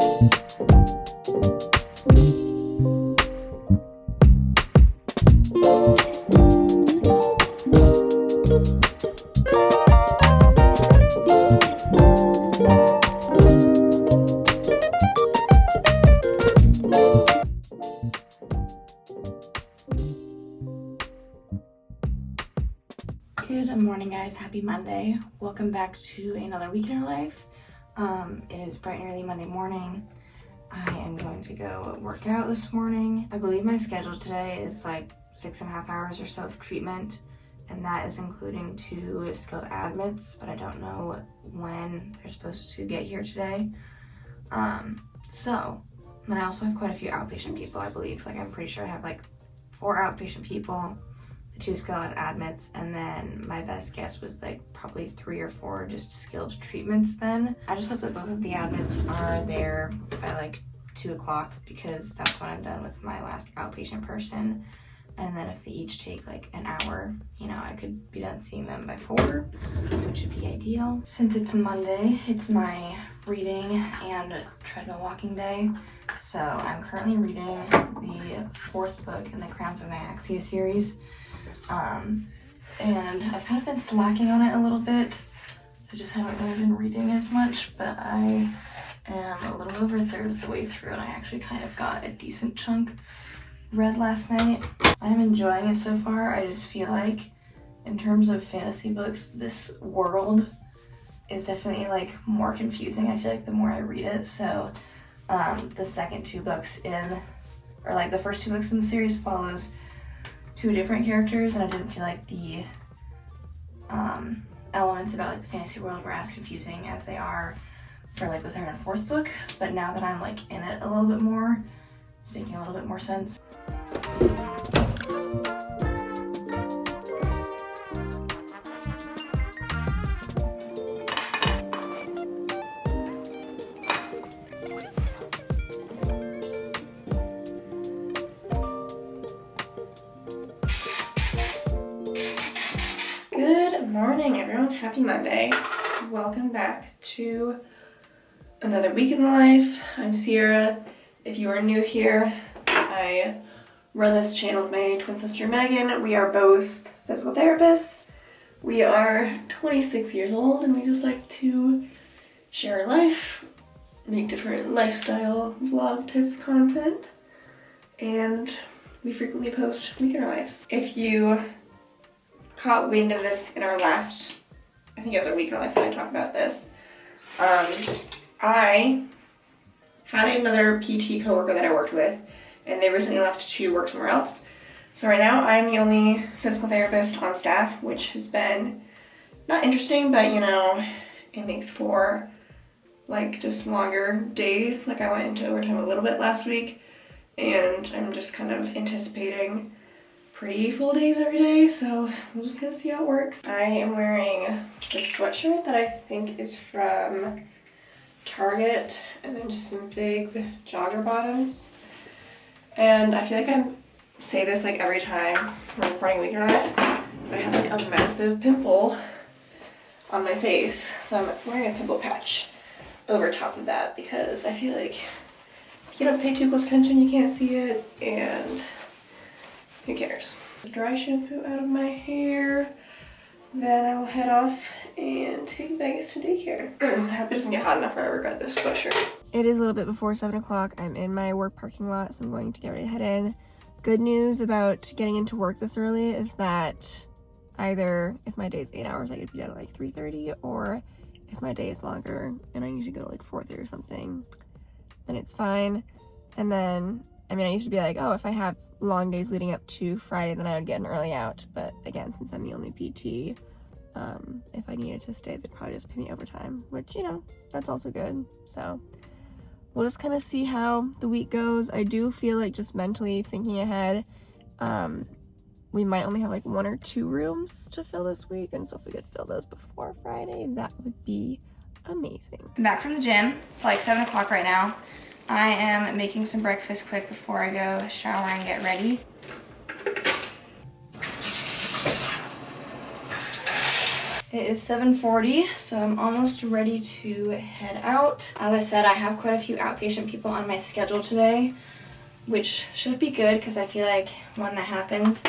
Good morning, guys. Happy Monday. Welcome back to another week in our life. It is bright and early Monday morning. I am going to go work out this morning. I believe my schedule today is like 6.5 hours or so of treatment, and that is including 2 skilled admits, but I don't know when they're supposed to get here today. And I also have quite a few outpatient people, I believe. Like, I'm pretty sure I have like 4 outpatient people, 2 skilled admits, and then my best guess was like probably 3 or 4 just skilled treatments then. I just hope that both of the admits are there by like 2 o'clock, because that's when I'm done with my last outpatient person. And then if they each take like an hour, you know, I could be done seeing them by 4, which would be ideal. Since it's Monday, it's my reading and treadmill walking day. So I'm currently reading the 4th book in the Crowns of Nyaxia series. And I've kind of been slacking on it a little bit. I just haven't really been reading as much, but I am a little over a third of the way through, and I actually kind of got a decent chunk read last night. I'm enjoying it so far. I just feel like in terms of fantasy books, this world is definitely like more confusing. I feel like the more I read it. So the second 2 books or like the first 2 books in the series follows 2 different characters, and I didn't feel like the elements about like the fantasy world were as confusing as they are for like the 3rd and 4th book. But now that I'm like in it a little bit more, it's making a little bit more sense. Good morning, everyone. Happy Monday. Welcome back to another week in the life. I'm Sierra. If you are new here, I run this channel with my twin sister Megan. We are both physical therapists. We are 26 years old, and we just like to share our life, make different lifestyle vlog type of content, and we frequently post week in our lives. If you caught wind of this in our last, I think it was our week in our life that I talked about this. I had another PT coworker that I worked with, and they recently left to work somewhere else. So right now I'm the only physical therapist on staff, which has been not interesting, but you know, it makes for like just longer days. Like I went into overtime a little bit last week, and I'm just kind of anticipating pretty full days every day, so we'll just kind of see how it works. I am wearing this sweatshirt that I think is from Target, and then just some Figs jogger bottoms. And I feel like I say this like every time I'm recording a week or not, but I have like a massive pimple on my face, so I'm wearing a pimple patch over top of that because I feel like if you don't pay too close attention, you can't see it, and who cares? Dry shampoo out of my hair, then I will head off and take Vegas to daycare. I hope it doesn't get hot enough where I regret this sweatshirt. It is a little bit before 7 o'clock. I'm in my work parking lot, so I'm going to get ready to head in. Good news about getting into work this early is that either if my day is 8 hours, I could be done at like 3:30, or if my day is longer and I need to go to like 4:30 or something, then it's fine. And then, I mean, I used to be like, oh, if I have long days leading up to Friday, then I would get an early out. But again, since I'm the only PT, if I needed to stay, they'd probably just pay me overtime, which, you know, that's also good. So we'll just kind of see how the week goes. I do feel like, just mentally thinking ahead, we might only have like 1 or 2 rooms to fill this week, and so if we could fill those before Friday, that would be amazing. I'm back from the gym. It's like 7 o'clock right now. I am making some breakfast quick before I go shower and get ready. It is 7:40, so I'm almost ready to head out. As I said, I have quite a few outpatient people on my schedule today, which should be good because I feel like when that happens,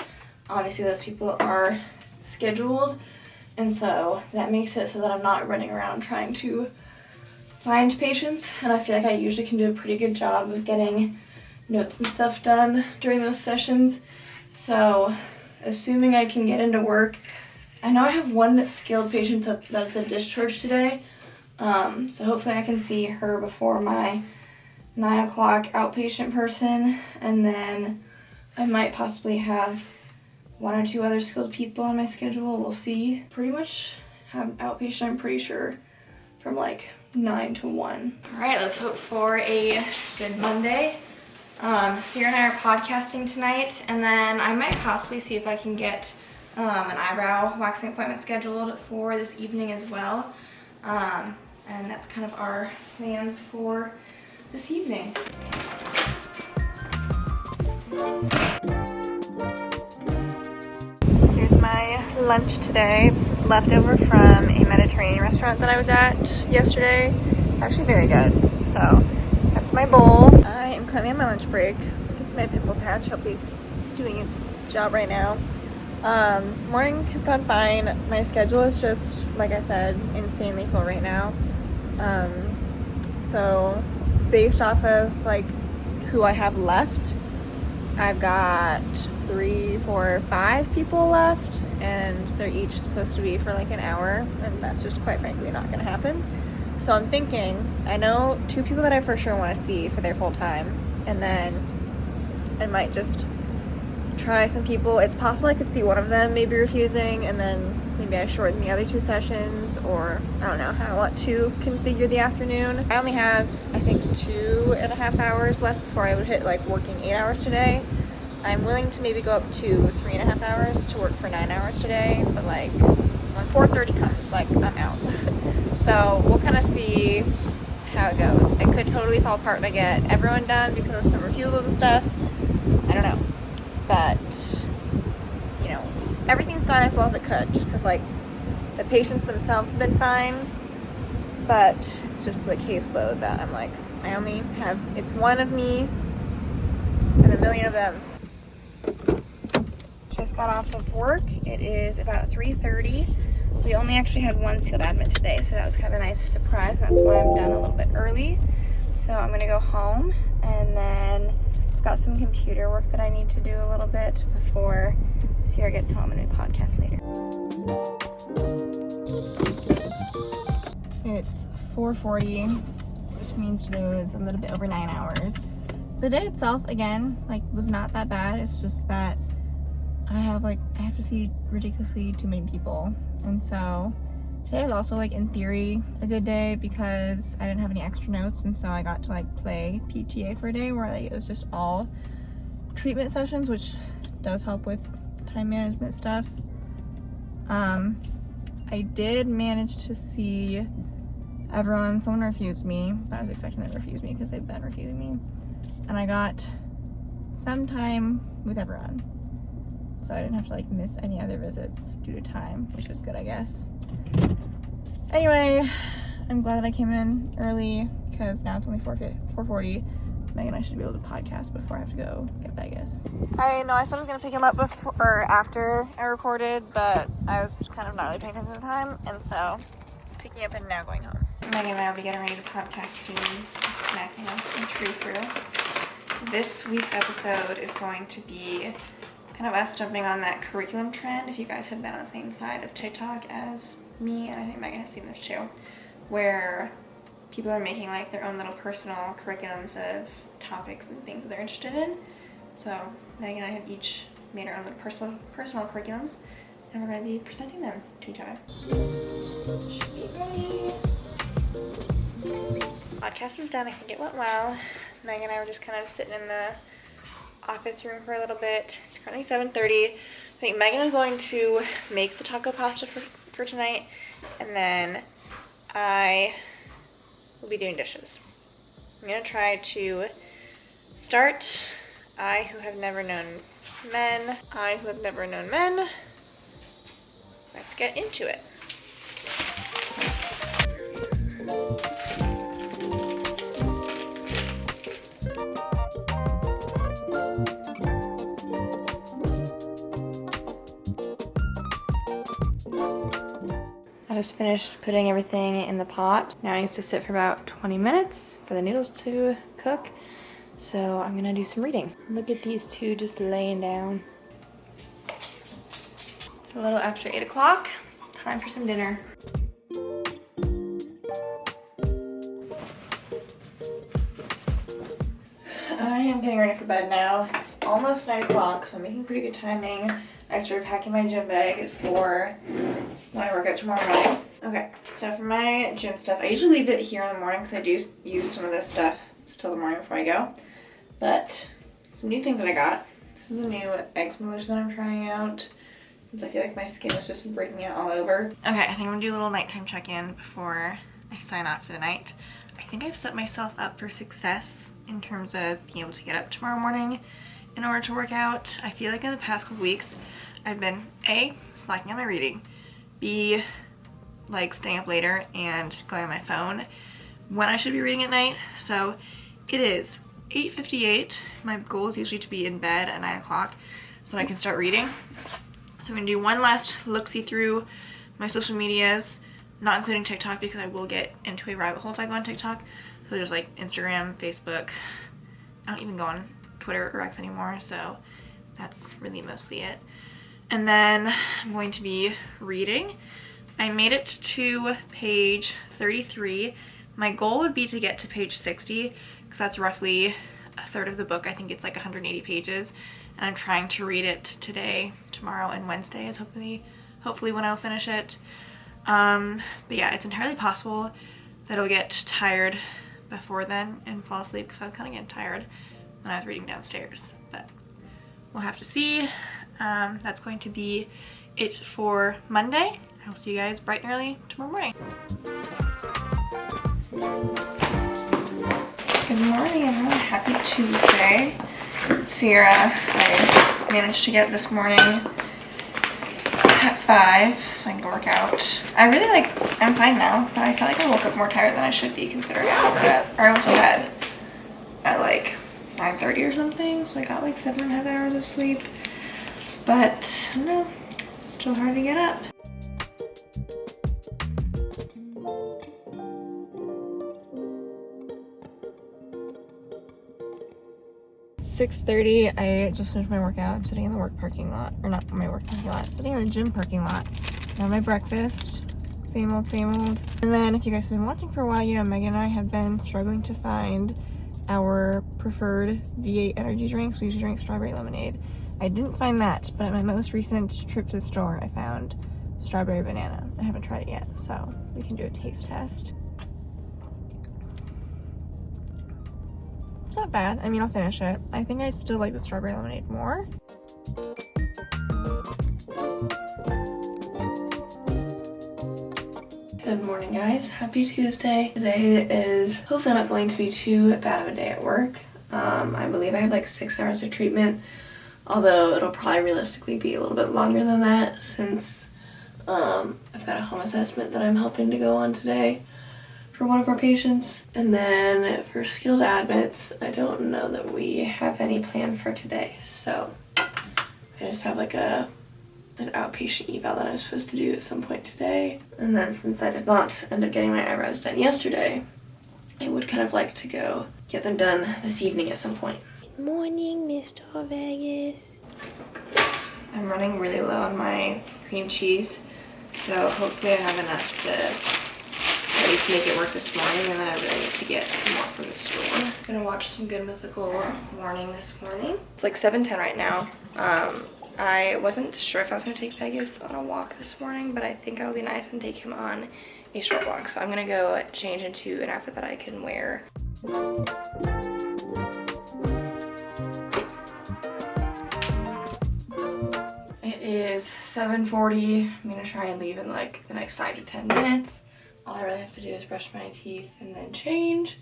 obviously those people are scheduled, and so that makes it so that I'm not running around trying to find patients, and I feel like I usually can do a pretty good job of getting notes and stuff done during those sessions. So assuming I can get into work, I know I have one skilled patient that's a discharge today, so hopefully I can see her before my 9 o'clock outpatient person, and then I might possibly have 1 or 2 other skilled people on my schedule. We'll see. Pretty much have outpatient, I'm pretty sure, from like 9 to 1. All right, let's hope for a good Monday. Sarah and I are podcasting tonight, and then I might possibly see if I can get an eyebrow waxing appointment scheduled for this evening as well. And that's kind of our plans for this evening. Here's my lunch today. This is leftover from a Mediterranean restaurant that I was at yesterday. It's actually very good. So that's my bowl. I am currently on my lunch break. It's my pimple patch. Hopefully it's doing its job right now. Morning has gone fine. My schedule is just, like I said, insanely full right now. So based off of like who I have left, I've got 3, 4, 5 people left, and they're each supposed to be for like an hour, and that's just quite frankly not gonna happen. So I'm thinking, I know 2 people that I for sure want to see for their full time, and then I might just try some people. It's possible I could see one of them maybe refusing, and then maybe I shorten the other 2 sessions, or I don't know how I want to configure the afternoon. I only have, I think, 2.5 hours left before I would hit like working 8 hours today. I'm willing to maybe go up to 3.5 hours to work for 9 hours today, but like when 4:30 comes, like I'm out. So we'll kind of see how it goes. It could totally fall apart if I get everyone done because of some refusals and stuff. I don't know. But, you know, everything's gone as well as it could, just because, like, the patients themselves have been fine, but it's just the caseload that I'm like, I only have, it's one of me and a million of them. Just got off of work. It is about 3:30. We only actually had 1 sealed admit today, so that was kind of a nice surprise, and that's why I'm done a little bit early. So I'm going to go home, and then got some computer work that I need to do a little bit before Sierra gets home, and we podcast later. It's 4:40, which means today was a little bit over 9 hours. The day itself, again, like, was not that bad. It's just that I have to see ridiculously too many people. And so today was also, like, in theory, a good day because I didn't have any extra notes, and so I got to, like, play PTA for a day where, like, it was just all treatment sessions, which does help with time management stuff. I did manage to see everyone. Someone refused me, but I was expecting them to refuse me because they've been refusing me. And I got some time with everyone, so I didn't have to, like, miss any other visits due to time, which is good, I guess. Anyway, I'm glad that I came in early because now it's only 4:40. Meg and I should be able to podcast before I have to go get Vegas. I know I said I was going to pick him up before or after I recorded, but I was kind of not really paying attention to the time, and so picking up and now going home. Megan and I will be getting ready to podcast soon, snacking on some tree fruit. This week's episode is going to be kind of us jumping on that curriculum trend. If you guys have been on the same side of TikTok as me, and I think Megan has seen this too, where people are making like their own little personal curriculums of topics and things that they're interested in. So Megan and I have each made our own little personal curriculums, and we're going to be presenting them to each other. Should be ready. Podcast is done. I think it went well. Megan and I were just kind of sitting in the office room for a little bit. It's currently 7:30. I think Megan is going to make the taco pasta for tonight, and then I will be doing dishes. I'm gonna try to start I who have never known men. Let's get into it. just finished putting everything in the pot. Now it needs to sit for about 20 minutes for the noodles to cook. So I'm gonna do some reading. Look at these two just laying down. It's a little after 8 o'clock. Time for some dinner. I am getting ready for bed now. It's almost 9 o'clock, so I'm making pretty good timing. I started packing my gym bag for when I work out tomorrow morning. Okay, so for my gym stuff, I usually leave it here in the morning because I do use some of this stuff till the morning before I go. But some new things that I got. This is a new eczema lotion that I'm trying out since I feel like my skin is just breaking out all over. Okay, I think I'm gonna do a little nighttime check-in before I sign off for the night. I think I've set myself up for success in terms of being able to get up tomorrow morning in order to work out. I feel like in the past couple weeks, I've been A, slacking on my reading, B, like staying up later and going on my phone when I should be reading at night. So it is 8:58. My goal is usually to be in bed at 9 o'clock so I can start reading. So I'm gonna do one last look-see through my social medias, not including TikTok because I will get into a rabbit hole if I go on TikTok. So there's like Instagram, Facebook. I don't even go on Twitter or X anymore, so that's really mostly it. And then I'm going to be reading. I made it to page 33. My goal would be to get to page 60 because that's roughly a third of the book. I think it's like 180 pages. And I'm trying to read it today, tomorrow, and Wednesday is hopefully when I'll finish it. But yeah, it's entirely possible that I'll get tired before then and fall asleep because I was kind of getting tired when I was reading downstairs. But we'll have to see. That's going to be it for Monday. I'll see you guys bright and early tomorrow morning. Good morning, everyone. Happy Tuesday. It's Sierra. I managed to get up this morning at 5 so I can go work out. I'm fine now, but I feel like I woke up more tired than I should be considering I went to bed at like 9:30 or something, so I got like 7.5 hours of sleep. But no, it's still hard to get up. It's 6:30. I just finished my workout. I'm sitting in the work parking lot, or not my work parking lot, I'm sitting in the gym parking lot. Got my breakfast. Same old, same old. And then if you guys have been watching for a while, you know Megan and I have been struggling to find our preferred V8 energy drinks. We usually drink strawberry lemonade. I didn't find that, but at my most recent trip to the store, I found strawberry banana. I haven't tried it yet, so we can do a taste test. It's not bad. I mean, I'll finish it. I think I still like the strawberry lemonade more. Good morning, guys. Happy Tuesday. Today is hopefully not going to be too bad of a day at work. I believe I have like 6 hours of treatment, although it'll probably realistically be a little bit longer than that since I've got a home assessment that I'm helping to go on today for one of our patients. And then for skilled admits, I don't know that we have any plan for today, so I just have like an outpatient eval that I'm supposed to do at some point today. And then since I did not end up getting my eyebrows done yesterday, I would kind of like to go get them done this evening at some point. Good morning, Mr. Vegas. I'm running really low on my cream cheese, so hopefully I have enough to at least make it work this morning, and then I really need to get some more from the store. I'm gonna watch some Good Mythical Morning this morning. It's like 7:10 right now. I wasn't sure if I was gonna take Vegas on a walk this morning, but I think it would be nice and take him on a short walk. So I'm gonna go change into an outfit that I can wear. It is 7:40. I'm gonna try and leave in like the next 5 to 10 minutes. All I really have to do is brush my teeth and then change.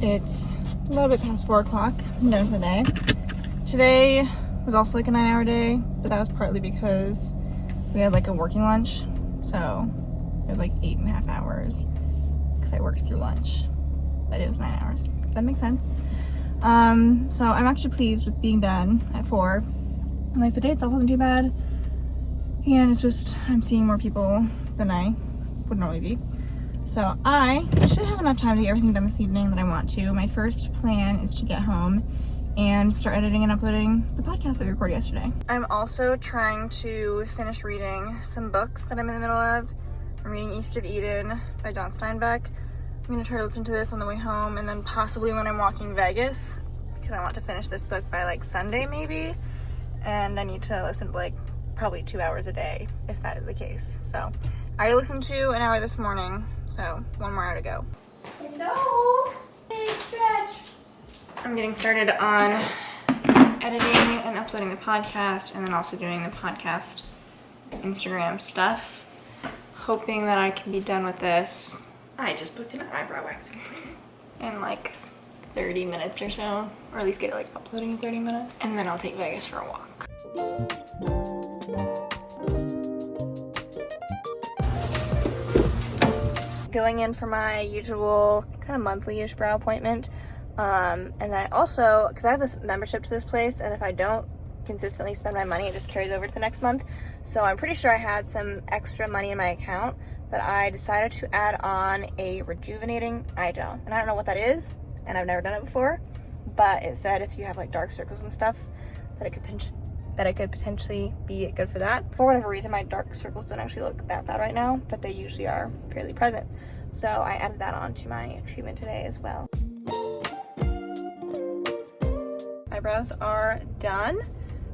It's a little bit past 4 o'clock. I'm done for the day. Today was also like a 9-hour day, but that was partly because we had like a working lunch. So it was like 8.5 hours because I worked through lunch, but it was 9 hours. Does that make sense? So I'm actually pleased with being done at 4. And like the day itself wasn't too bad. and it's just I'm seeing more people than I would normally be. So I should have enough time to get everything done this evening that I want to. My first plan is to get home and start editing and uploading the podcast that we recorded yesterday. I'm also trying to finish reading some books that I'm in the middle of. I'm reading East of Eden by John Steinbeck. I'm gonna try to listen to this on the way home, and then possibly when I'm walking Vegas, because I want to finish this book by like Sunday maybe, and I need to listen to like probably 2 hours a day if that is the case. So I listened to an hour this morning, so 1 more hour to go. Hello! Hey, stretch! I'm getting started on editing and uploading the podcast, and then also doing the podcast Instagram stuff. Hoping that I can be done with this. I just booked an eyebrow waxing in like 30 minutes or so, or at least get it like uploading in 30 minutes, and then I'll take Vegas for a walk. Going in for my usual kind of monthly-ish brow appointment, and then I also, because I have this membership to this place, and if I don't consistently spend my money, it just carries over to the next month. So I'm pretty sure I had some extra money in my account that I decided to add on a rejuvenating eye gel, and I don't know what that is, and I've never done it before, but it said if you have like dark circles and stuff that it could potentially be good for that. For whatever reason, my dark circles don't actually look that bad right now, but they usually are fairly present. So I added that on to my treatment today as well. Eyebrows are done.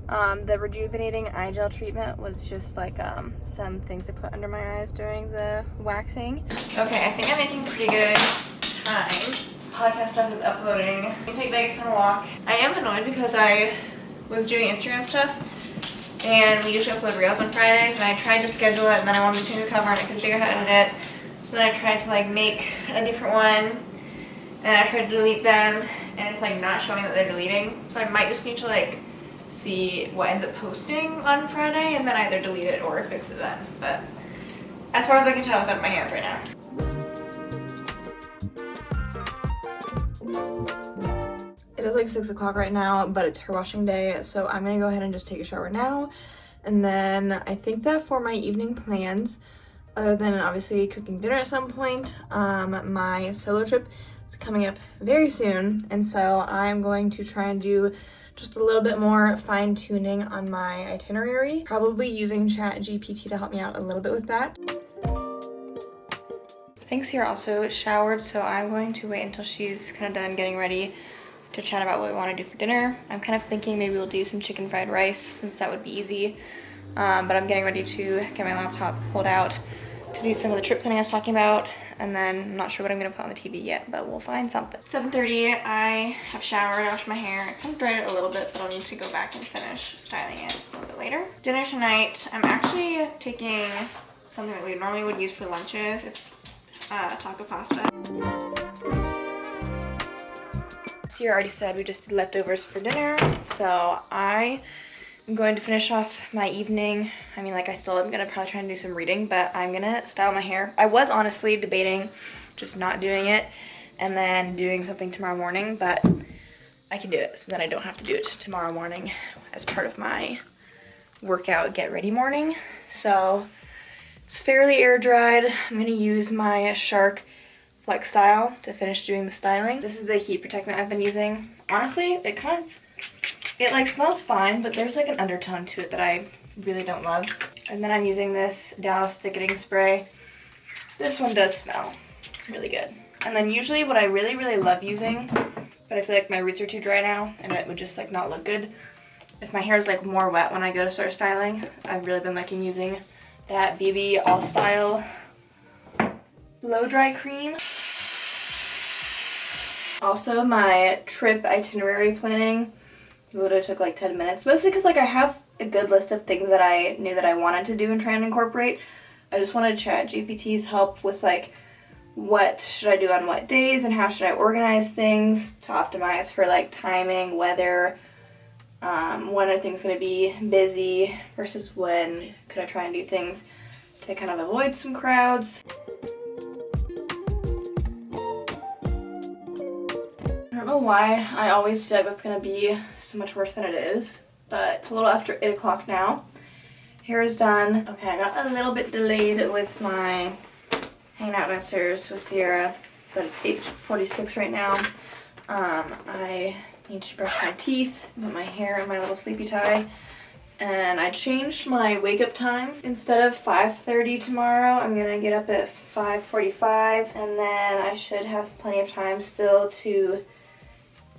The rejuvenating eye gel treatment was just like some things I put under my eyes during the waxing. Okay, I think I'm making pretty good time. Podcast stuff is uploading. I'm gonna take Vegas on a walk. I am annoyed because I was doing Instagram stuff, and we usually upload reels on Fridays, and I tried to schedule it, and then I wanted to change the cover, and I couldn't figure out how to edit it. So then I tried to like make a different one, and I tried to delete them, and it's like not showing that they're deleting. So I might just need to like see what ends up posting on Friday, and then either delete it or fix it then. But as far as I can tell, it's out of my hands right now. It is like 6 o'clock right now, but it's hair washing day, so I'm gonna go ahead and just take a shower now. And then I think that for my evening plans, other than obviously cooking dinner at some point, my solo trip is coming up very soon, and so I'm going to try and do just a little bit more fine-tuning on my itinerary, probably using ChatGPT to help me out a little bit with that. Thanks here also showered, so I'm going to wait until she's kind of done getting ready to chat about what we want to do for dinner. I'm kind of thinking maybe we'll do some chicken fried rice, since that would be easy. But I'm getting ready to get my laptop pulled out to do some of the trip planning I was talking about, and then I'm not sure what I'm going to put on the TV yet, but we'll find something. 7:30, I have showered, washed my hair. I kind of dried it a little bit, but I'll need to go back and finish styling it a little bit later. Dinner tonight, I'm actually taking something that we normally would use for lunches. It's taco pasta. Sierra already said we just did leftovers for dinner, so I am going to finish off my evening. I mean, like, I still am gonna probably try and do some reading, but I'm gonna style my hair. I was honestly debating just not doing it and then doing something tomorrow morning, but I can do it, so then I don't have to do it tomorrow morning as part of my workout get ready morning. So it's fairly air dried. I'm gonna use my Shark Flex Style to finish doing the styling. This is the heat protectant I've been using. Honestly, it like smells fine, but there's like an undertone to it that I really don't love. And then I'm using this Dallas thickening spray. This one does smell really good. And then usually what I really love using, but I feel like my roots are too dry now and it would just like not look good if my hair is like more wet when I go to start styling. I've really been liking using that BB All Style blow dry cream. Also, my trip itinerary planning literally took like 10 minutes, mostly because like I have a good list of things that I knew that I wanted to do and try and incorporate. I just wanted ChatGPT's help with like what should I do on what days and how should I organize things to optimize for like timing, weather, when are things going to be busy versus when could I try and do things to kind of avoid some crowds. I don't know why I always feel like that's going to be so much worse than it is, but it's a little after 8 o'clock now, Hair is done. Okay, I got a little bit delayed with my hanging out downstairs with Sierra, but it's 8:46 right now. I need to brush my teeth, put my hair in my little sleepy tie, and I changed my wake up time. Instead of 5:30 tomorrow, I'm gonna get up at 5:45, and then I should have plenty of time still to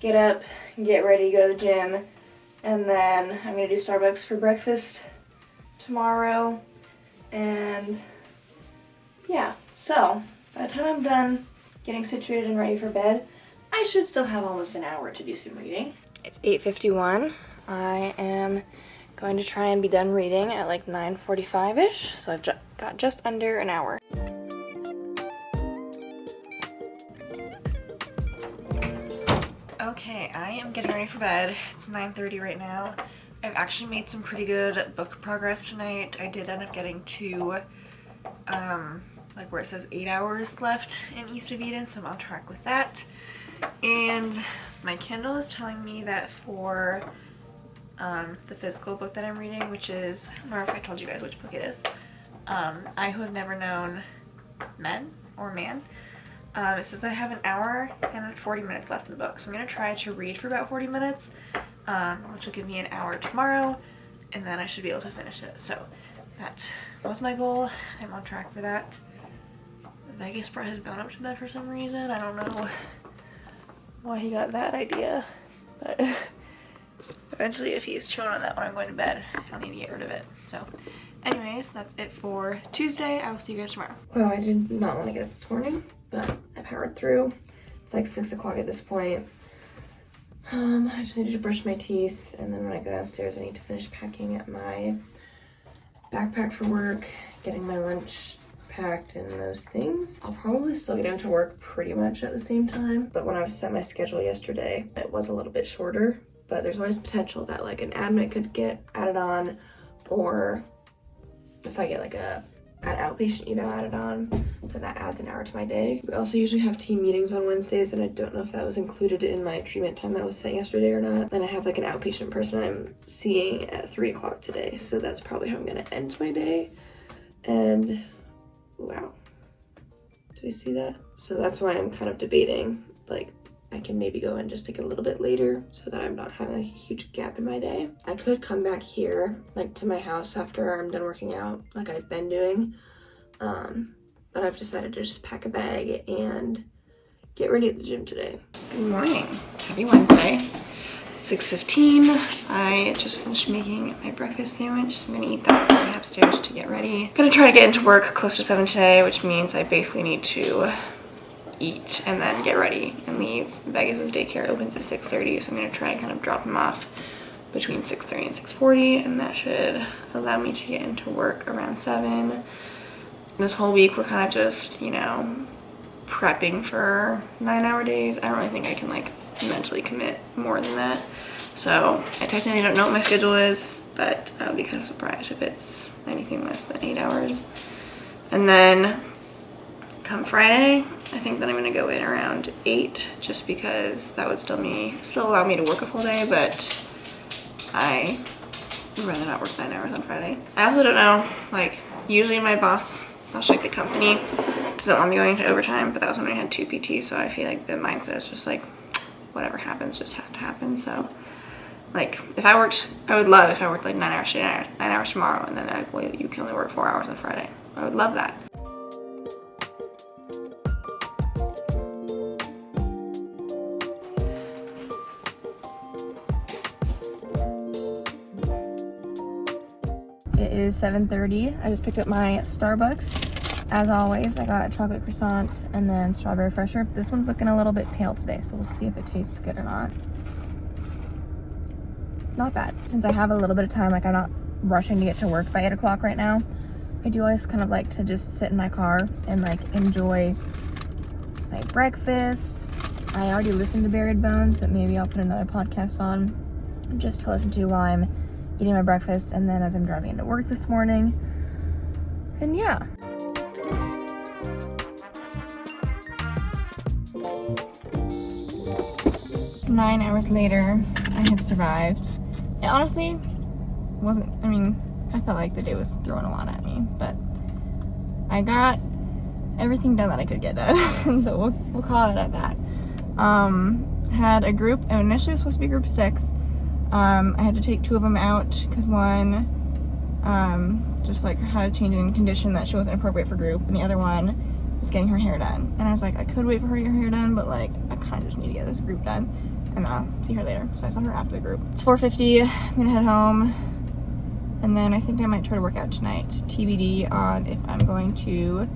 get up, get ready, go to the gym, and then I'm gonna do Starbucks for breakfast tomorrow. And yeah, so by the time I'm done getting situated and ready for bed, I should still have almost an hour to do some reading. It's 8:51. I am going to try and be done reading at like 9:45-ish, so I've got just under an hour. Okay, I am getting ready for bed. It's 9:30 right now. I've actually made some pretty good book progress tonight. I did end up getting to like where it says 8 hours left in East of Eden, so I'm on track with that. And my Kindle is telling me that for the physical book that I'm reading, which is, I don't know if I told you guys which book it is, I Who Have Never Known Men, or Man. It says I have an hour and 40 minutes left in the book, so I'm going to try to read for about 40 minutes, which will give me an hour tomorrow, and then I should be able to finish it. So that was my goal. I'm on track for that. Vegas brought his bone up to bed for some reason. I don't know why he got that idea, but eventually if he's chewing on that when I'm going to bed, I'll need to get rid of it. So anyways, that's it for Tuesday. I will see you guys tomorrow. Well, I did not want to get up this morning, but I powered through. It's like 6 o'clock at this point. I just needed to brush my teeth, and then when I go downstairs I need to finish packing my backpack for work, getting my lunch packed and those things. I'll probably still get into work pretty much at the same time, but when I set my schedule yesterday, it was a little bit shorter, but there's always potential that like an admit could get added on, or if I get like an outpatient eval added on, then that adds an hour to my day. We also usually have team meetings on Wednesdays, and I don't know if that was included in my treatment time that was set yesterday or not. And I have like an outpatient person I'm seeing at 3 o'clock today, so that's probably how I'm gonna end my day. And wow, do you see that? So that's why I'm kind of debating, like, I can maybe go in just like a little bit later so that I'm not having like a huge gap in my day. I could come back here, like to my house after I'm done working out, like I've been doing. But I've decided to just pack a bag and get ready at the gym today. Good morning. Happy Wednesday. 6:15. I just finished making my breakfast sandwich, so I'm gonna eat that going upstairs to get ready. I'm gonna try to get into work close to 7 today, which means I basically need to eat and then get ready and leave. Vegas' daycare opens at 6:30, so I'm gonna try and kind of drop him off between 6:30 and 6:40, and that should allow me to get into work around 7. This whole week we're kind of just, you know, prepping for 9-hour days. I don't really think I can like mentally commit more than that. So I technically don't know what my schedule is, but I would be kind of surprised if it's anything less than 8 hours. And then come Friday, I think that I'm gonna go in around 8, just because that would still allow me to work a full day, but I would rather not work 9 hours on Friday. I also don't know, like, usually my boss, especially like the company, doesn't want me going to overtime, but that was when I had 2 PTs, so I feel like the mindset is just like, whatever happens just has to happen. So like, if I would love if I worked like 9 hours today, 9 hours tomorrow, and then well, you can only work 4 hours on Friday. I would love that. It is 7:30. I just picked up my Starbucks. As always, I got a chocolate croissant and then strawberry fresher. This one's looking a little bit pale today, so we'll see if it tastes good or not. Not bad. Since I have a little bit of time, like I'm not rushing to get to work by 8 o'clock right now, I do always kind of like to just sit in my car and like enjoy my breakfast. I already listened to Buried Bones, but maybe I'll put another podcast on just to listen to while I'm eating my breakfast and then as I'm driving into work this morning. And yeah. "9 hours later, I have survived." It honestly wasn't, I mean, I felt like the day was throwing a lot at me, but I got everything done that I could get done, and so we'll call it at that. Had a group, and initially it was supposed to be group 6. I had to take 2 of them out because one just like had a change in condition that she wasn't appropriate for group, and the other one was getting her hair done. And I was like, I could wait for her to get her hair done, but like I kind of just need to get this group done, and then I'll see her later. So I saw her after the group. It's 4:50. I'm gonna head home, and then I think I might try to work out tonight. TBD on if I'm going to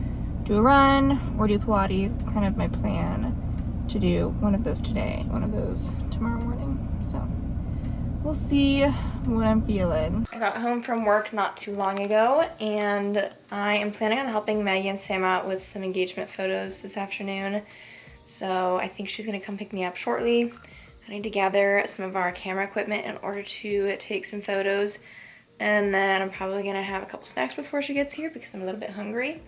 do a run or do Pilates. It's kind of my plan to do one of those today, one of those tomorrow morning. So we'll see what I'm feeling. I got home from work not too long ago, and I am planning on helping Maggie and Sam out with some engagement photos this afternoon. So I think she's gonna come pick me up shortly. I need to gather some of our camera equipment in order to take some photos. And then I'm probably gonna have a couple snacks before she gets here because I'm a little bit hungry.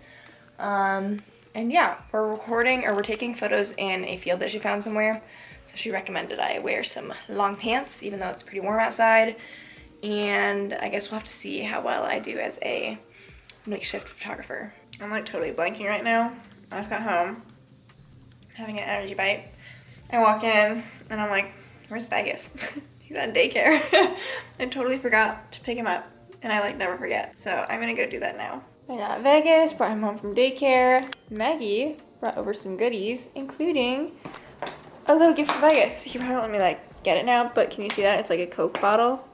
And yeah, we're taking photos in a field that she found somewhere. So she recommended I wear some long pants, even though it's pretty warm outside. And I guess we'll have to see how well I do as a makeshift photographer. I'm like totally blanking right now. I just got home, having an energy bite. I walk in and I'm like, where's Vegas? He's at daycare. I totally forgot to pick him up, and I like never forget. So I'm gonna go do that now. I got Vegas, brought him home from daycare. Maggie brought over some goodies, including a little gift for Vegas. He probably let me like get it now, but can you see that? It's like a Coke bottle.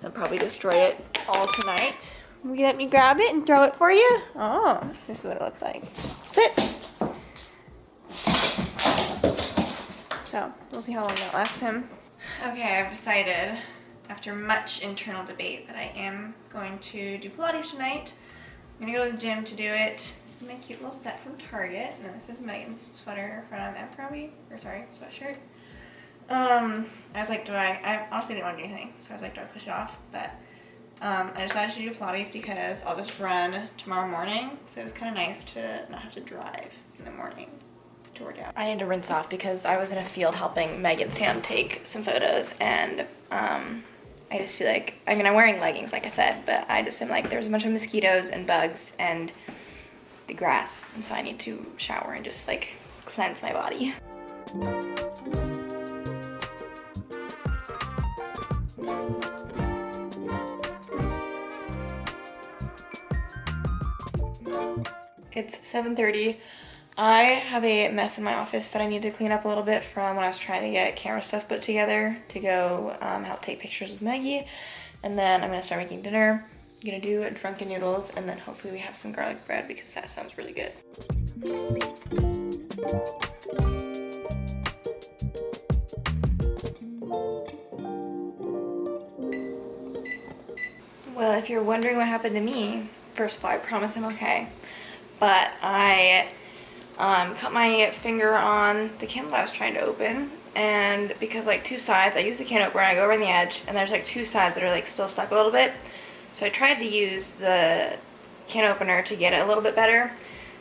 I'll probably destroy it all tonight. Will you let me grab it and throw it for you? Oh, this is what it looks like. Sit. So we'll see how long that lasts him. Okay, I've decided, after much internal debate, that I am going to do Pilates tonight. I'm gonna go to the gym to do it. This is my cute little set from Target, and this is Megan's sweater from Abercrombie, or sorry, sweatshirt. I was like, I honestly didn't want to do anything, so I was like, do I push it off? But I decided to do Pilates because I'll just run tomorrow morning, so it was kind of nice to not have to drive in the morning to work out. I need to rinse off because I was in a field helping Meg and Sam take some photos, and I just feel like, I mean, I'm wearing leggings like I said, but I just am like, there's a bunch of mosquitoes and bugs and the grass, and so I need to shower and just like cleanse my body. It's 7:30. I have a mess in my office that I need to clean up a little bit from when I was trying to get camera stuff put together to go help take pictures of Maggie. And then I'm gonna start making dinner. I'm gonna do drunken noodles, and then hopefully we have some garlic bread because that sounds really good. Well, if you're wondering what happened to me, first of all, I promise I'm okay. But I cut my finger on the candle I was trying to open, and because like 2 sides, I use the can opener, I go around the edge, and there's like 2 sides that are like still stuck a little bit. So I tried to use the can opener to get it a little bit better,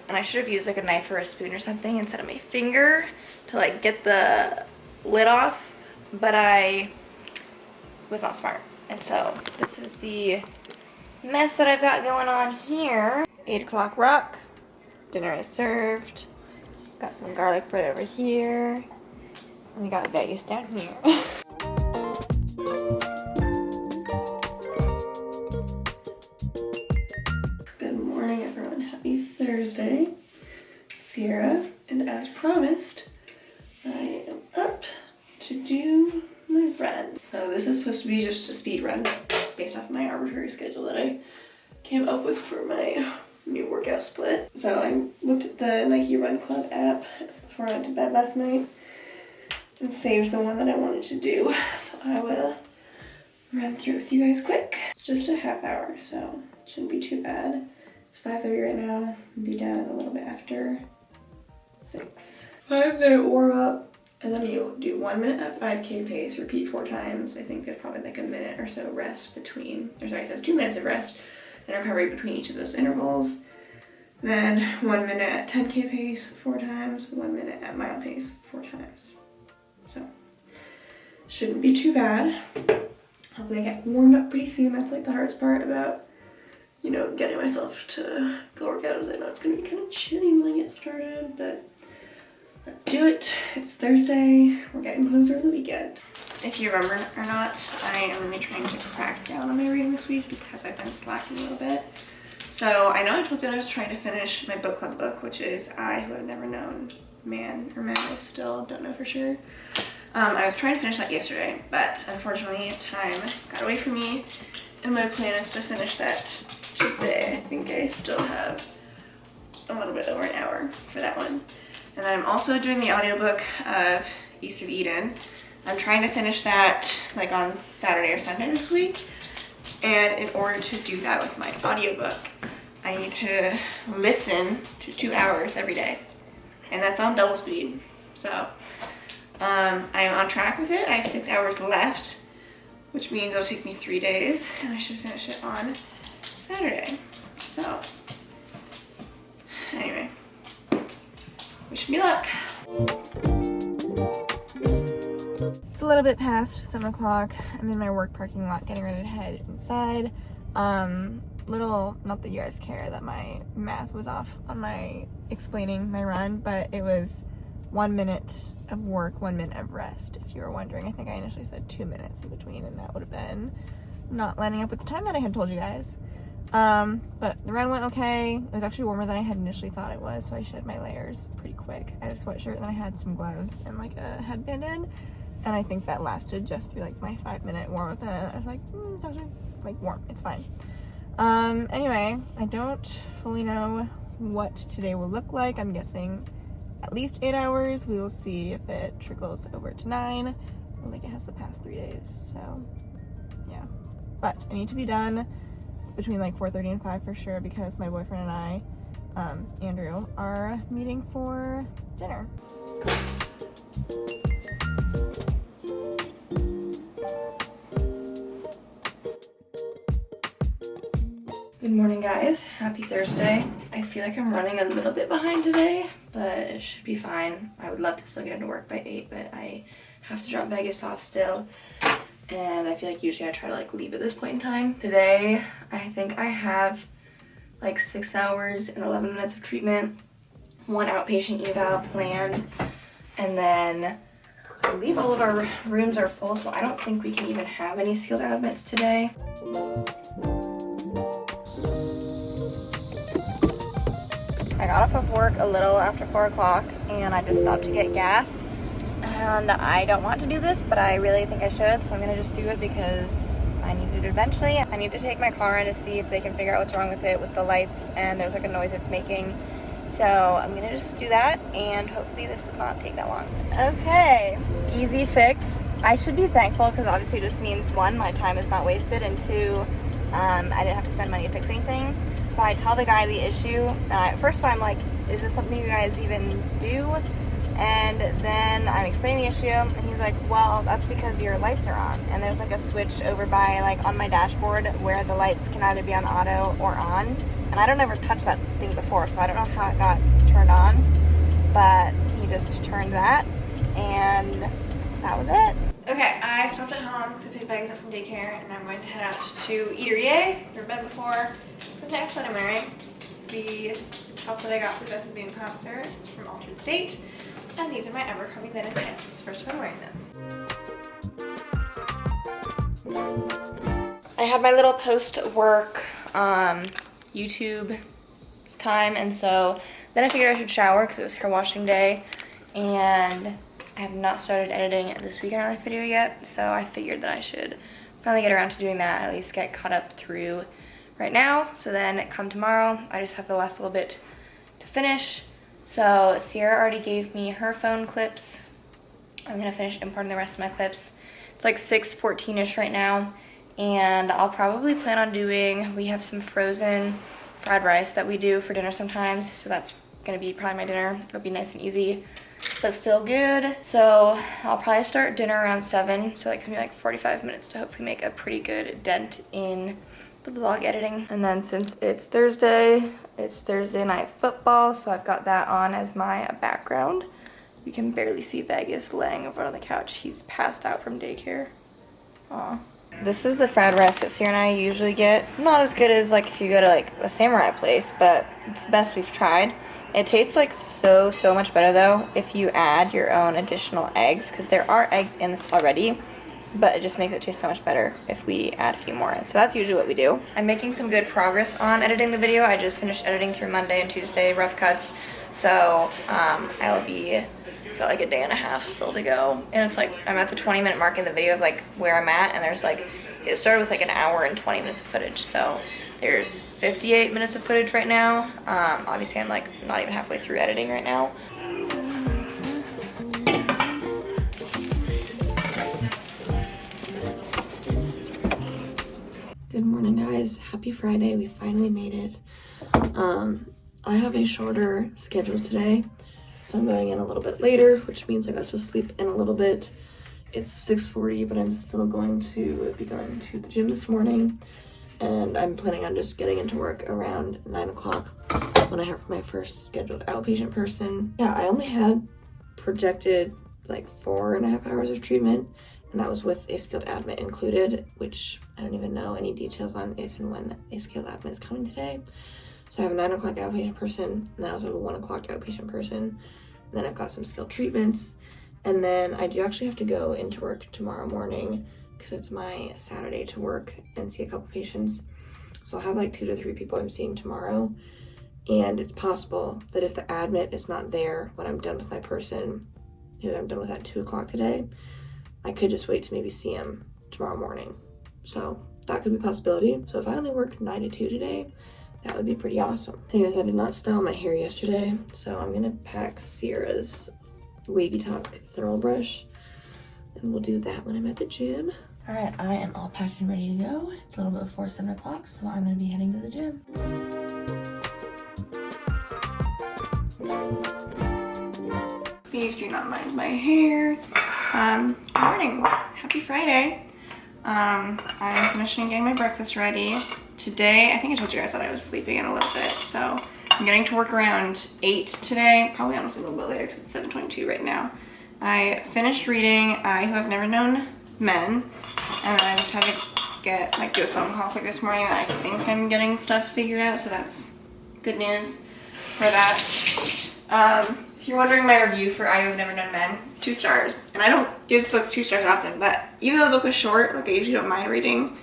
and I should have used like a knife or a spoon or something instead of my finger to like get the lid off, but I was not smart. And so this is the mess that I've got going on here. 8 o'clock rock. Dinner is served. Got some garlic bread over here. And we got Vegas down here. Good morning, everyone. Happy Thursday. Sierra, and as promised, I am up to do my run. So this is supposed to be just a speed run based off my arbitrary schedule that I came up with for my new workout split. So I looked at the Nike Run Club app before I went to bed last night and saved the one that I wanted to do. So I will run through it with you guys quick. It's just a half hour, so it shouldn't be too bad. It's 5:30 right now. I'll be done a little bit after 6. 5-minute warm up, and then you do 1 minute at 5K pace, repeat 4 times. I think there's probably like a minute or so rest between, or sorry, it says 2 minutes of rest and recovery between each of those intervals. Then 1 minute at 10K pace 4 times, 1 minute at mile pace 4 times. So, shouldn't be too bad. hopefully I get warmed up pretty soon. That's like the hardest part about, you know, getting myself to go work out, is I know it's gonna be kind of chilly when I get started, but let's do it. It's Thursday. We're getting closer to the weekend. If you remember or not, I am really trying to crack down on my reading this week because I've been slacking a little bit. So I know I told you that I was trying to finish my book club book, which is I Who Have Never Known Man, or Man I Still Don't Know for sure. I was trying to finish that yesterday, but unfortunately time got away from me, and my plan is to finish that today. I think I still have a little bit over an hour for that one. And then I'm also doing the audiobook of East of Eden. I'm trying to finish that like on Saturday or Sunday this week. And in order to do that with my audiobook, I need to listen to 2 hours every day. And that's on double speed. So I'm on track with it. I have 6 hours left, which means it'll take me 3 days, and I should finish it on Saturday. So anyway, wish me luck. It's a little bit past 7 o'clock. I'm in my work parking lot getting ready to head inside. Not that you guys care that my math was off on my explaining my run, but it was 1 minute of work, 1 minute of rest, if you were wondering. I think I initially said 2 minutes in between, and that would have been not lining up with the time that I had told you guys. But the run went okay. It was actually warmer than I had initially thought it was, so I shed my layers pretty quick. I had a sweatshirt, and then I had some gloves and like a headband in, and I think that lasted just through like my 5-minute warm up, and I was like, it's actually like warm, it's fine. Anyway, I don't fully know what today will look like. I'm guessing at least 8 hours. We will see if it trickles over to 9, like it has the past 3 days, so yeah. But I need to be done between like 4:30 and 5 for sure, because my boyfriend and I, Andrew, are meeting for dinner. Good morning, guys. Happy Thursday. I feel like I'm running a little bit behind today, but it should be fine. I would love to still get into work by 8, but I have to drop Vegas off still. And I feel like usually I try to like leave at this point in time. Today, I think I have like 6 hours and 11 minutes of treatment, 1 outpatient eval planned, and then I believe all of our rooms are full, so I don't think we can even have any sealed admits today. I got off of work a little after 4 o'clock, and I just stopped to get gas. And I don't want to do this, but I really think I should, so I'm gonna just do it because I need to do it eventually. I need to take my car in to see if they can figure out what's wrong with it with the lights, and there's like a noise it's making. So I'm gonna just do that, and hopefully this does not take that long. Okay, easy fix. I should be thankful because obviously it just means 1, my time is not wasted, and 2, I didn't have to spend money to fix anything. But I tell the guy the issue, and first I'm like, is this something you guys even do? And then I'm explaining the issue, and he's like, well, that's because your lights are on. And there's like a switch over by, like on my dashboard where the lights can either be on auto or on. And I don't ever touch that thing before, so I don't know how it got turned on. But he just turned that, and that was it. Okay, I stopped at home because I picked bags up from daycare, and I'm going to head out to Eatery. Never been before. The next one I'm wearing is the top that I got for the Best of Being concert. It's from Altered State. And these are my Abercrombie linen pants. It's the first time I'm wearing them. I have my little post-work YouTube time, and so then I figured I should shower because it was hair washing day, and I have not started editing this Weekend in Life video yet, so I figured that I should finally get around to doing that, at least get caught up through right now, so then come tomorrow, I just have the last little bit to finish. So Sierra already gave me her phone clips. I'm gonna finish importing the rest of my clips. It's like 6:14ish right now, and I'll probably plan on doing, we have some frozen fried rice that we do for dinner sometimes, so that's gonna be probably my dinner. It'll be nice and easy, but still good. So I'll probably start dinner around 7, so that gives me like 45 minutes to hopefully make a pretty good dent in the vlog editing. And then since it's Thursday night football, so I've got that on as my background. You can barely see Vegas laying over on the couch. He's passed out from daycare. Aw. This is the fried rice that Sierra and I usually get. Not as good as like if you go to like a samurai place, but it's the best we've tried. It tastes like so much better though if you add your own additional eggs, because there are eggs in this already, but it just makes it taste so much better if we add a few more in. So that's usually what we do. I'm making some good progress on editing the video. I just finished editing through Monday and Tuesday, rough cuts. So I'll be got like a day and a half still to go, and it's like I'm at the 20-minute mark in the video of like where I'm at, and there's like it started with like an hour and 20 minutes of footage, so there's 58 minutes of footage right now. Obviously I'm like not even halfway through editing right now. Good morning, guys. Happy Friday. We finally made it. I have a shorter schedule today, so I'm going in a little bit later, which means I got to sleep in a little bit. It's 6:40, but I'm still going to be going to the gym this morning, and I'm planning on just getting into work around 9 o'clock when I have my first scheduled outpatient person. Yeah, I only had projected like 4.5 hours of treatment, and that was with a skilled admit included, which I don't even know any details on if and when a skilled admit is coming today. So I have a 9 o'clock outpatient person, and then I also have a 1 o'clock outpatient person, and then I've got some skilled treatments, and then I do actually have to go into work tomorrow morning because it's my Saturday to work and see a couple patients. So I'll have like 2 to 3 people I'm seeing tomorrow, and it's possible that if the admit is not there when I'm done with my person, who I'm done with at 2 o'clock today, I could just wait to maybe see him tomorrow morning. So that could be a possibility. So if I only work 9 to 2 today, that would be pretty awesome. Anyways, I did not style my hair yesterday, so I'm gonna pack Sierra's wavy top thermal brush, and we'll do that when I'm at the gym. All right, I am all packed and ready to go. It's a little bit before 7 o'clock, so I'm gonna be heading to the gym. Please do not mind my hair. Good morning, happy Friday. I'm finishing getting my breakfast ready. Today, I think I told you guys that I was sleeping in a little bit, so I'm getting to work around 8 today, probably honestly a little bit later because it's 7:22 right now. I finished reading I Who Have Never Known Men, and I just had to do a phone call quick this morning that I think I'm getting stuff figured out, so that's good news for that. If you're wondering my review for I Who Have Never Known Men, 2 stars. And I don't give books 2 stars often, but even though the book was short, like I usually don't mind reading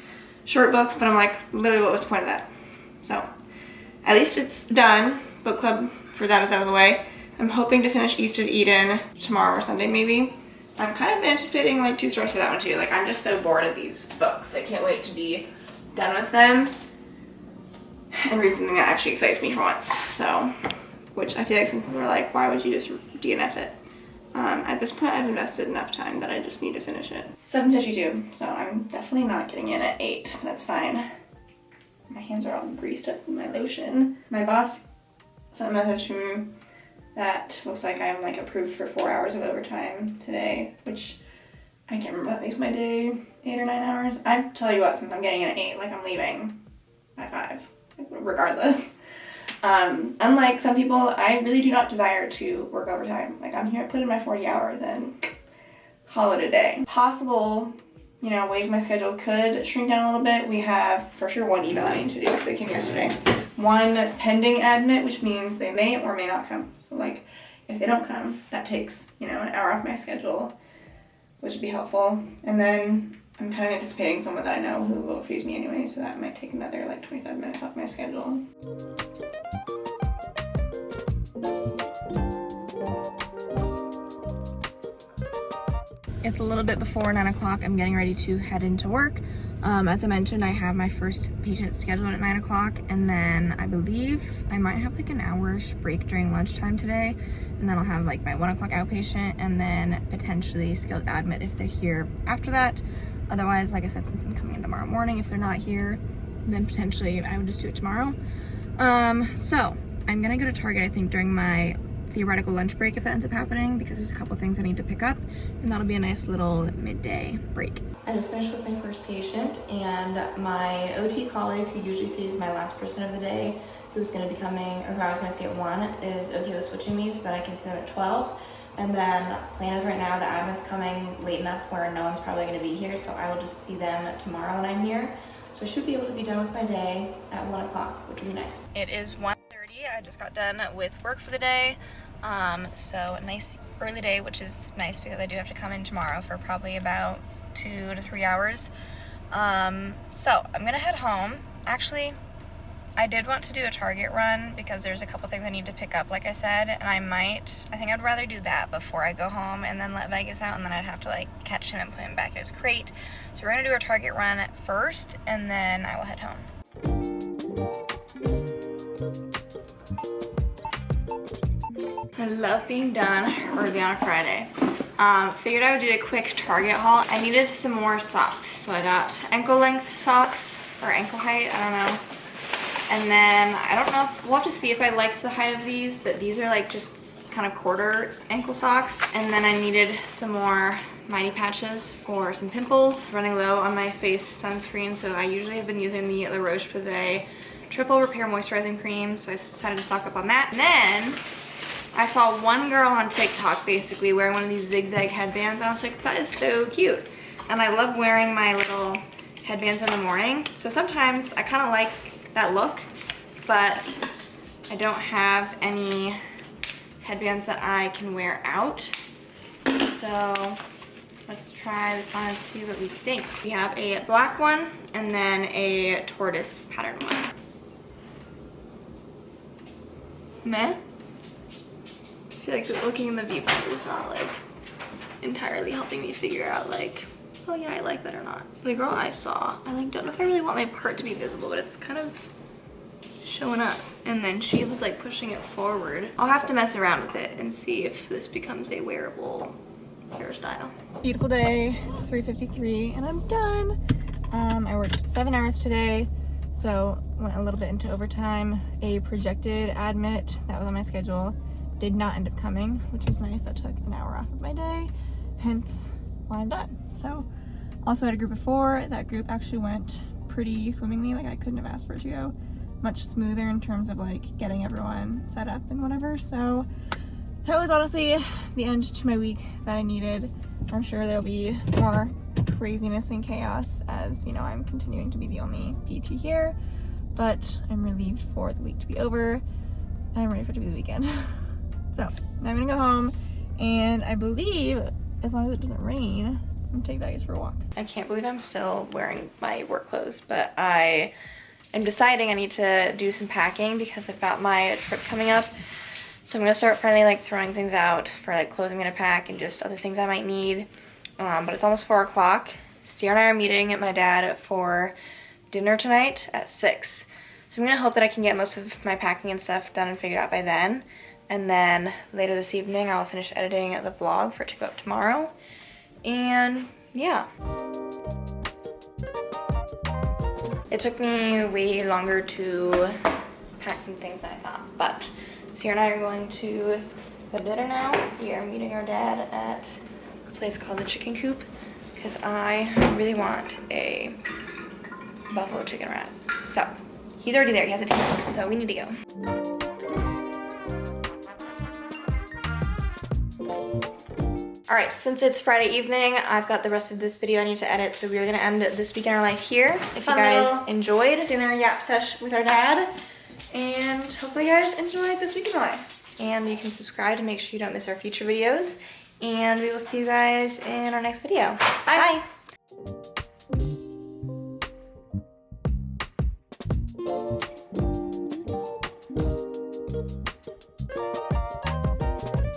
short books, but I'm like, literally what was the point of that? So at least it's done. Book club for that is out of the way. I'm hoping to finish East of Eden tomorrow or Sunday maybe. I'm kind of anticipating like 2 stars for that one too. Like I'm just so bored of these books. I can't wait to be done with them and read something that actually excites me for once. So, which I feel like some people are like, why would you just DNF it? At this point, I've invested enough time that I just need to finish it. 7:52, so I'm definitely not getting in at 8. That's fine. My hands are all greased up with my lotion. My boss sent a message to me that looks like I'm like approved for 4 hours of overtime today, which I can't remember, that makes my day 8 or 9 hours. I tell you what, since I'm getting in at 8, like I'm leaving by 5, like, regardless. Unlike some people, I really do not desire to work overtime. Like I'm here to put in my 40 hours and call it a day. Possible, you know, ways my schedule could shrink down a little bit. We have for sure 1 eval I need to do because they came yesterday. 1 pending admit, which means they may or may not come. So like if they don't come, that takes, you know, an hour off my schedule, which would be helpful. And then I'm kind of anticipating someone that I know who will refuse me anyway, so that might take another like 25 minutes off my schedule. It's a little bit before 9 o'clock. I'm getting ready to head into work. As I mentioned, I have my first patient scheduled at 9 o'clock, and then I believe I might have like an hour-ish break during lunchtime today, and then I'll have like my 1 o'clock outpatient, and then potentially skilled admit if they're here after that. Otherwise, like I said, since I'm coming in tomorrow morning, if they're not here, then potentially I would just do it tomorrow. So I'm gonna go to Target, I think, during my theoretical lunch break if that ends up happening, because there's a couple things I need to pick up, and that'll be a nice little midday break. I just finished with my first patient, and my OT colleague, who usually sees my last person of the day, who's going to be coming, or who I was going to see at 1, is okay with switching me so that I can see them at 12. And then plan is right now the admin's coming late enough where no one's probably going to be here, so I will just see them tomorrow when I'm here. So I should be able to be done with my day at 1 o'clock, which will be nice. It is 1:30. I just got done with work for the day. So a nice early day, which is nice because I do have to come in tomorrow for probably about 2 to 3 hours. So I'm gonna head home. Actually, I did want to do a Target run because there's a couple things I need to pick up, like I said, and I think I'd rather do that before I go home and then let Vegas out, and then I'd have to like catch him and put him back in his crate. So we're gonna do our Target run first, and then I will head home. I love being done early on a Friday. Figured I would do a quick Target haul. I needed some more socks, so I got ankle length socks, or ankle height, I don't know. And then, I don't know, we'll have to see if I like the height of these, but these are like just kind of quarter ankle socks. And then I needed some more Mighty Patches for some pimples. Running low on my face sunscreen, so I usually have been using the La Roche-Posay Triple Repair Moisturizing Cream, so I decided to stock up on that. And then, I saw one girl on TikTok basically wearing one of these zigzag headbands, and I was like, that is so cute. And I love wearing my little headbands in the morning, so sometimes I kind of like that look, but I don't have any headbands that I can wear out. So let's try this on and see what we think. We have a black one and then a tortoise pattern one. Meh. I feel like just looking in the viewfinder is not like entirely helping me figure out like, oh yeah, I like that or not. The girl I saw, I like don't know if I really want my part to be visible, but it's kind of showing up. And then she was like pushing it forward. I'll have to mess around with it and see if this becomes a wearable hairstyle. Beautiful day, it's 3:53 and I'm done. I worked 7 hours today, so went a little bit into overtime. A projected admit that was on my schedule did not end up coming, which is nice. That took an hour off of my day, hence why I'm done. So also had a group of 4. That group actually went pretty swimmingly. Like I couldn't have asked for it to go much smoother in terms of like getting everyone set up and whatever. So that was honestly the end to my week that I needed. I'm sure there'll be more craziness and chaos as, you know, I'm continuing to be the only PT here, but I'm relieved for the week to be over and I'm ready for it to be the weekend. So now I'm gonna go home, and I believe as long as it doesn't rain, I'm gonna take Vegas for a walk. I can't believe I'm still wearing my work clothes, but I am deciding I need to do some packing because I've got my trip coming up. So I'm gonna start finally like throwing things out for like clothes I'm gonna pack and just other things I might need. But it's almost 4 o'clock. Sierra and I are meeting at my dad for dinner tonight at 6. So I'm gonna hope that I can get most of my packing and stuff done and figured out by then. And then later this evening I'll finish editing the vlog for it to go up tomorrow. And yeah. It took me way longer to pack some things than I thought, but Sierra and I are going to the dinner now. We are meeting our dad at a place called the Chicken Coop because I really want a buffalo chicken wrap. So he's already there, he has a table, so we need to go. Alright, since it's Friday evening, I've got the rest of this video I need to edit, so we're gonna end this week in our life here. If you guys enjoyed dinner yap sesh with our dad, and hopefully you guys enjoyed this week in my life. And you can subscribe to make sure you don't miss our future videos, and we will see you guys in our next video. Bye! Bye.